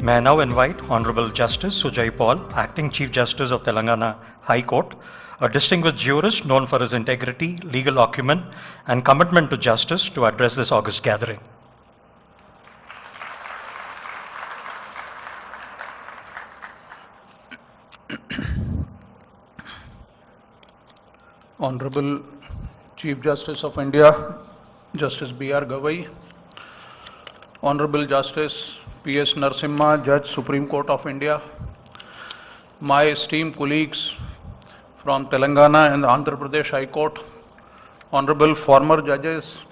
May I now invite Honorable Justice Sujoy Paul, Acting Chief Justice of Telangana High Court, a distinguished jurist known for his integrity, legal acumen, and commitment to justice, to address this august gathering. Honorable Chief Justice of India, Justice B.R. Gavai, Honorable Justice P.S. Narasimha, Judge, Supreme Court of India, my esteemed colleagues from Telangana and the Andhra Pradesh High Court, Honorable former judges,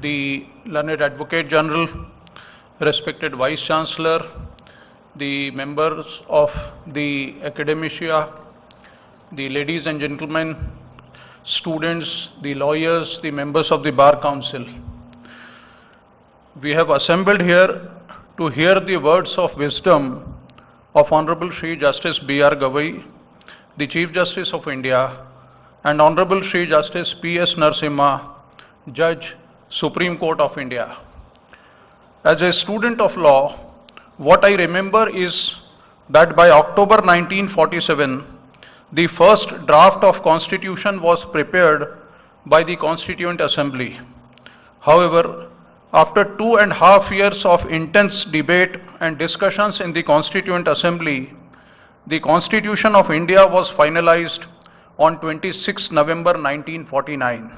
the learned Advocate General, respected Vice Chancellor, the members of the Academia, the ladies and gentlemen, students, the lawyers, the members of the Bar Council. We have assembled here to hear the words of wisdom of Honorable Shri Justice B.R. Gavai, the Chief Justice of India, and Honorable Shri Justice P.S. Narasimha, Judge, Supreme Court of India. As a student of law, what I remember is that by October 1947, the first draft of Constitution was prepared by the Constituent Assembly. However, after 2.5 years of intense debate and discussions in the Constituent Assembly, the Constitution of India was finalized on 26 November 1949.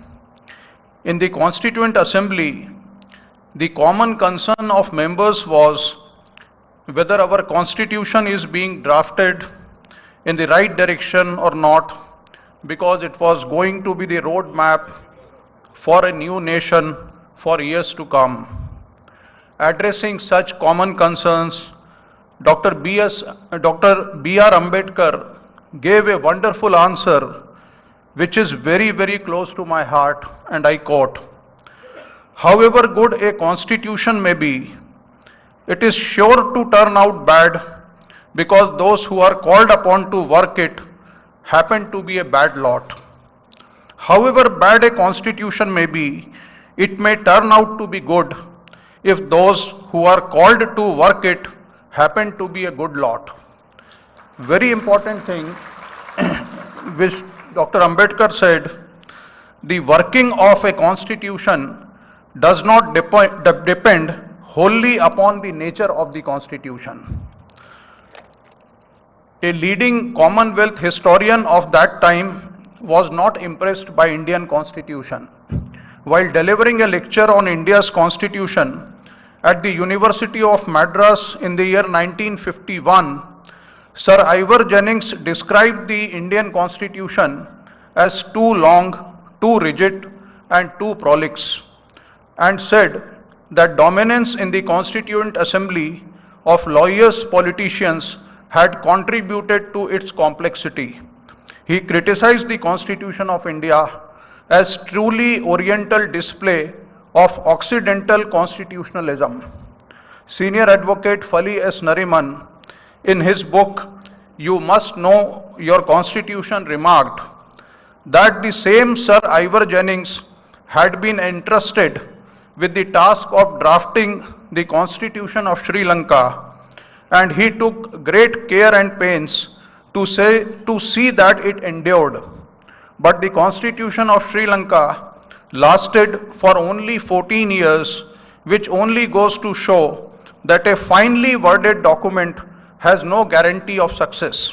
In the Constituent Assembly, the common concern of members was whether our Constitution is being drafted in the right direction or not, because it was going to be the roadmap for a new nation for years to come. Addressing such common concerns, Dr. B.R. Ambedkar gave a wonderful answer which is very, very close to my heart, and I quote, "However good a constitution may be, it is sure to turn out bad because those who are called upon to work it happen to be a bad lot. However bad a constitution may be, it may turn out to be good if those who are called to work it happen to be a good lot." Very important thing which Dr. Ambedkar said, the working of a constitution does not depend wholly upon the nature of the constitution. A leading Commonwealth historian of that time was not impressed by Indian Constitution. While delivering a lecture on India's Constitution at the University of Madras in the year 1951, Sir Ivor Jennings described the Indian Constitution as too long, too rigid, and too prolix, and said that dominance in the Constituent Assembly of lawyers, politicians had contributed to its complexity. He criticized the Constitution of India as truly oriental display of Occidental constitutionalism. Senior Advocate Fali S. Nariman, in his book, "You Must Know Your Constitution," remarked that the same Sir Ivor Jennings had been entrusted with the task of drafting the Constitution of Sri Lanka, and he took great care and pains to see that it endured. But the Constitution of Sri Lanka lasted for only 14 years, which only goes to show that a finely worded document has no guarantee of success.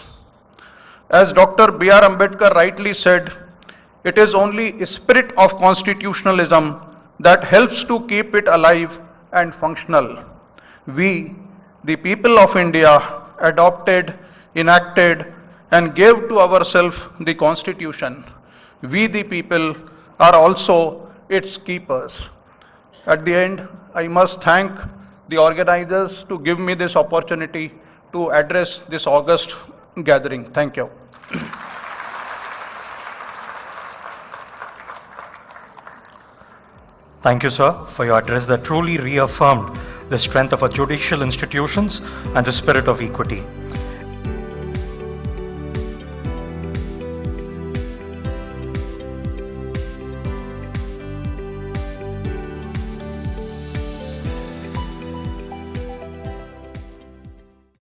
As Dr. B.R. Ambedkar rightly said, it is only a spirit of constitutionalism that helps to keep it alive and functional. We, the people of India, adopted, enacted, and gave to ourselves the Constitution. We, the people, are also its keepers. At the end, I must thank the organizers to give me this opportunity to address this august gathering. Thank you. Thank you, sir, for your address that truly reaffirmed the strength of our judicial institutions and the spirit of equity.